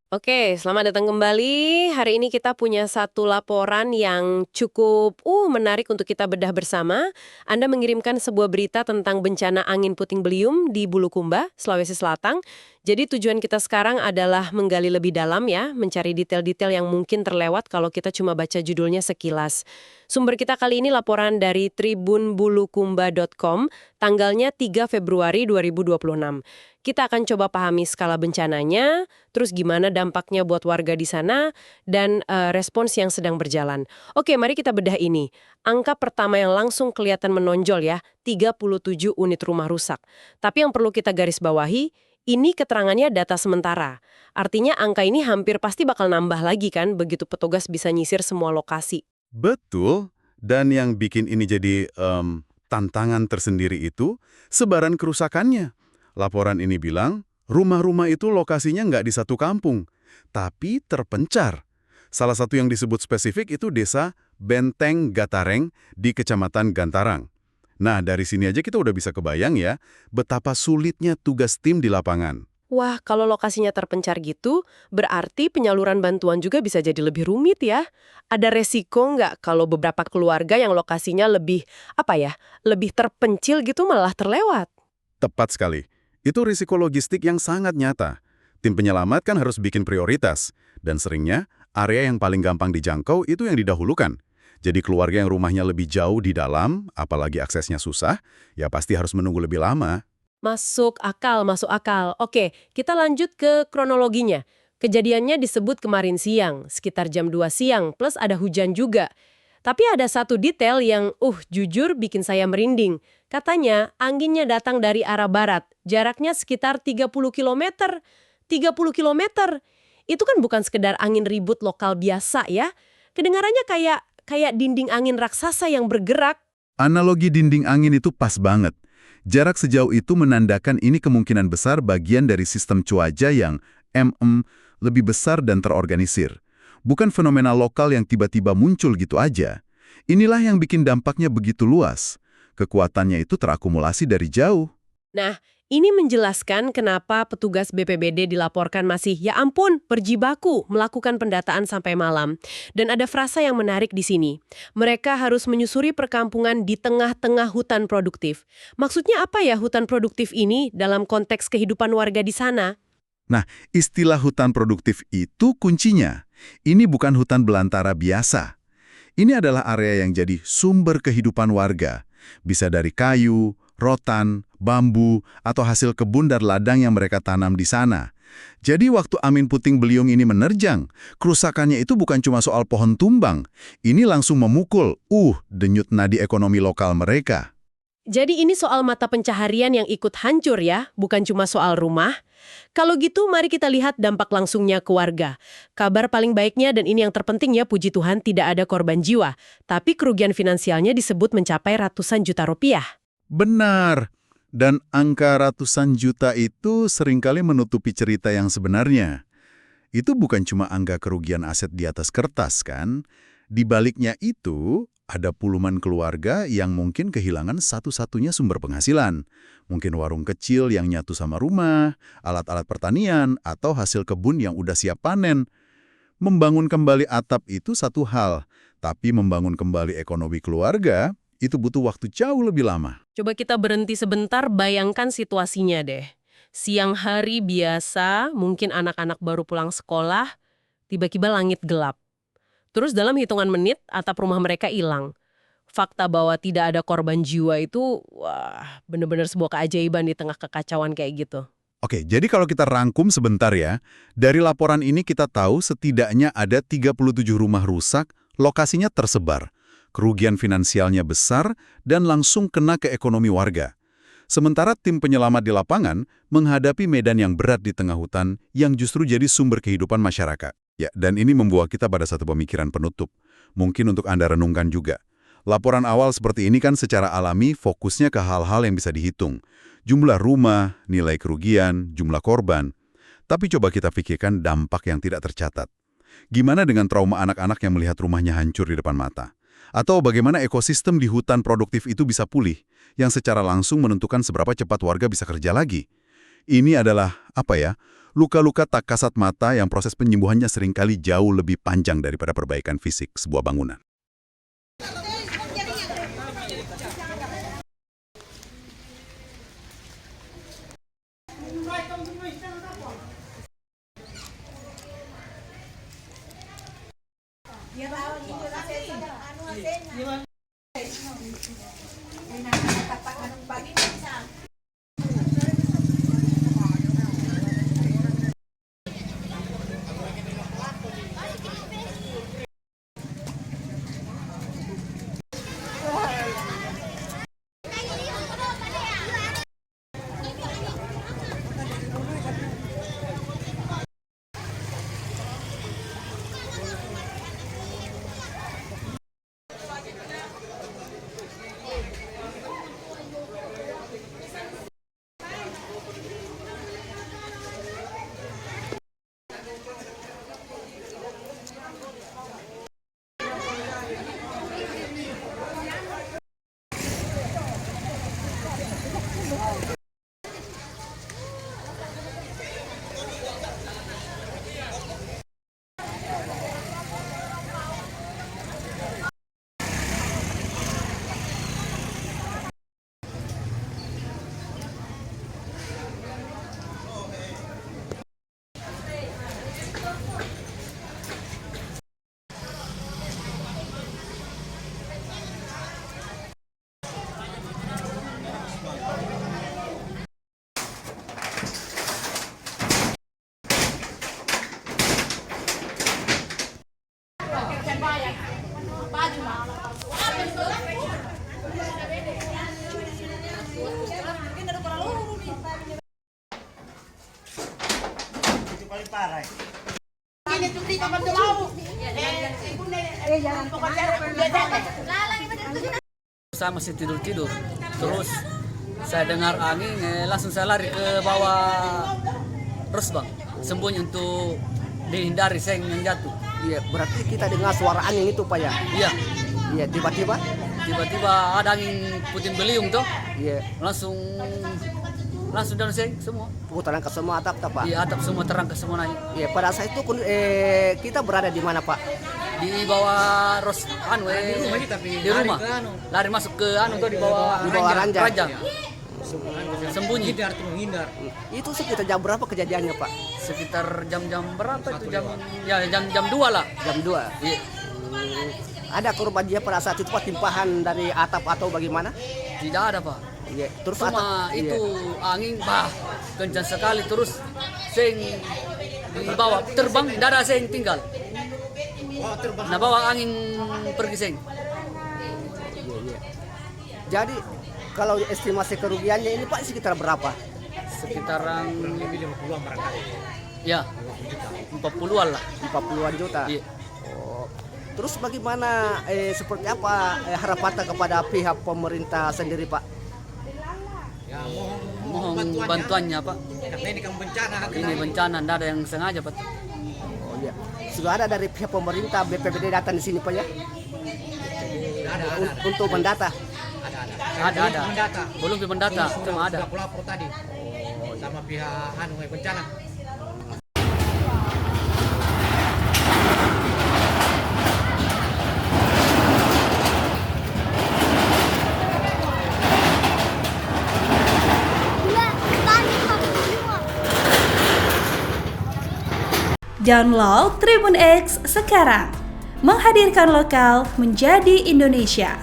Oke, selamat datang kembali. Hari ini kita punya satu laporan yang cukup menarik untuk kita bedah bersama. Anda mengirimkan sebuah berita tentang bencana angin puting beliung di Bulukumba, Sulawesi Selatan. Jadi tujuan kita sekarang adalah menggali lebih dalam ya, mencari detail-detail yang mungkin terlewat kalau kita cuma baca judulnya sekilas. Sumber kita kali ini laporan dari tribunbulukumba.com, tanggalnya 3 Februari 2026. Kita akan coba pahami skala bencananya, terus gimana dampaknya buat warga di sana, dan respons yang sedang berjalan. Oke, mari kita bedah ini. Angka pertama yang langsung kelihatan menonjol ya, 37 unit rumah rusak. Tapi yang perlu kita garis bawahi, ini keterangannya data sementara. Artinya angka ini hampir pasti bakal nambah lagi kan, begitu petugas bisa nyisir semua lokasi. Betul, dan yang bikin ini jadi tantangan tersendiri itu sebaran kerusakannya. Laporan ini bilang, rumah-rumah itu lokasinya nggak di satu kampung, tapi terpencar. Salah satu yang disebut spesifik itu desa Benteng Gatareng di Kecamatan Gantarang. Nah, dari sini aja kita udah bisa kebayang ya, betapa sulitnya tugas tim di lapangan. Wah, kalau lokasinya terpencar gitu, berarti penyaluran bantuan juga bisa jadi lebih rumit ya. Ada resiko nggak kalau beberapa keluarga yang lokasinya lebih, lebih terpencil gitu malah terlewat? Tepat sekali. Itu risiko logistik yang sangat nyata. Tim penyelamat kan harus bikin prioritas, dan seringnya area yang paling gampang dijangkau itu yang didahulukan. Jadi keluarga yang rumahnya lebih jauh di dalam, apalagi aksesnya susah, ya pasti harus menunggu lebih lama. Masuk akal, masuk akal. Oke, kita lanjut ke kronologinya. Kejadiannya disebut kemarin siang, sekitar jam 2 siang, plus ada hujan juga. Tapi ada satu detail yang, jujur bikin saya merinding. Katanya, anginnya datang dari arah barat, jaraknya sekitar 30 kilometer. 30 kilometer. Itu kan bukan sekedar angin ribut lokal biasa ya. Kedengarannya kayak dinding angin raksasa yang bergerak. Analogi dinding angin itu pas banget. Jarak sejauh itu menandakan ini kemungkinan besar bagian dari sistem cuaca yang lebih besar dan terorganisir. Bukan fenomena lokal yang tiba-tiba muncul gitu aja. Inilah yang bikin dampaknya begitu luas. Kekuatannya itu terakumulasi dari jauh. Nah, ini menjelaskan kenapa petugas BPBD dilaporkan masih, ya ampun, berjibaku melakukan pendataan sampai malam. Dan ada frasa yang menarik di sini. Mereka harus menyusuri perkampungan di tengah-tengah hutan produktif. Maksudnya apa ya hutan produktif ini dalam konteks kehidupan warga di sana? Nah, istilah hutan produktif itu kuncinya. Ini bukan hutan belantara biasa. Ini adalah area yang jadi sumber kehidupan warga. Bisa dari kayu, rotan, bambu, atau hasil kebun dan ladang yang mereka tanam di sana. Jadi waktu angin puting beliung ini menerjang, kerusakannya itu bukan cuma soal pohon tumbang. Ini langsung memukul, denyut nadi ekonomi lokal mereka. Jadi ini soal mata pencaharian yang ikut hancur ya, bukan cuma soal rumah. Kalau gitu mari kita lihat dampak langsungnya ke warga. Kabar paling baiknya dan ini yang terpenting ya, puji Tuhan tidak ada korban jiwa. Tapi kerugian finansialnya disebut mencapai ratusan juta rupiah. Benar. Dan angka ratusan juta itu seringkali menutupi cerita yang sebenarnya. Itu bukan cuma angka kerugian aset di atas kertas kan? Di baliknya itu, ada puluhan keluarga yang mungkin kehilangan satu-satunya sumber penghasilan. Mungkin warung kecil yang nyatu sama rumah, alat-alat pertanian, atau hasil kebun yang udah siap panen. Membangun kembali atap itu satu hal, tapi membangun kembali ekonomi keluarga itu butuh waktu jauh lebih lama. Coba kita berhenti sebentar, bayangkan situasinya deh. Siang hari biasa, mungkin anak-anak baru pulang sekolah, tiba-tiba langit gelap. Terus dalam hitungan menit, atap rumah mereka hilang. Fakta bahwa tidak ada korban jiwa itu, wah, bener-bener sebuah keajaiban di tengah kekacauan kayak gitu. Oke, jadi kalau kita rangkum sebentar ya, dari laporan ini kita tahu setidaknya ada 37 rumah rusak, lokasinya tersebar. Kerugian finansialnya besar dan langsung kena ke ekonomi warga. Sementara tim penyelamat di lapangan menghadapi medan yang berat di tengah hutan yang justru jadi sumber kehidupan masyarakat. Ya, dan ini membawa kita pada satu pemikiran penutup. Mungkin untuk Anda renungkan juga. Laporan awal seperti ini kan secara alami fokusnya ke hal-hal yang bisa dihitung. Jumlah rumah, nilai kerugian, jumlah korban. Tapi coba kita pikirkan dampak yang tidak tercatat. Gimana dengan trauma anak-anak yang melihat rumahnya hancur di depan mata? Atau bagaimana ekosistem di hutan produktif itu bisa pulih, yang secara langsung menentukan seberapa cepat warga bisa kerja lagi? Ini adalah, luka-luka tak kasat mata yang proses penyembuhannya seringkali jauh lebih panjang daripada perbaikan fisik sebuah bangunan. Saya masih tidur-tidur, terus saya dengar angin, langsung saya lari ke bawah terus bang, sembunyi untuk dihindari seng yang jatuh. Iya, berarti kita dengar suara angin itu Pak ya? Iya, Iya, tiba-tiba? tiba-tiba ada angin puting beliung tuh, Iya, langsung dalam seng semua. putaran ke semua atap Pak? Di atap semua terangkat semua naik. Iya, pada saat itu kita berada di mana Pak? Di bawah di rumah, lari masuk ke di bawah ranjang. Sembunyi. Itu sekitar jam berapa kejadiannya Pak? Sekitar jam-jam berapa itu jam 2 lah. Jam 2. Iya. Ada korban jiwa pada saat itu Pak, timpahan dari atap atau bagaimana? Tidak ada pak. Iya, terus Cuma atap, itu iya. angin kencang sekali terus seng di bawah terbang, tidak ada seng tinggal. Nah bawa angin pergi seng. Iya. Jadi kalau estimasi kerugiannya ini Pak sekitar berapa? Sekitaran lebih 50-an barangkali. Ya, 40-an lah. 40-an juta. Iya. Oh. Terus bagaimana seperti apa harapan kepada pihak pemerintah sendiri Pak? Ya, Mohon bantuannya pak. karena ini kan bencana. Ini bencana, tidak ada yang sengaja pak. Oh iya. Sudah ada dari pihak pemerintah BPBD datang di sini Pak ya? Ada. Untuk mendata. Ada. Mendata. Belum mendata, cuma ada. Sudah pelapor tadi. Sama pihak bencana. Download Tribun X sekarang, menghadirkan lokal menjadi Indonesia.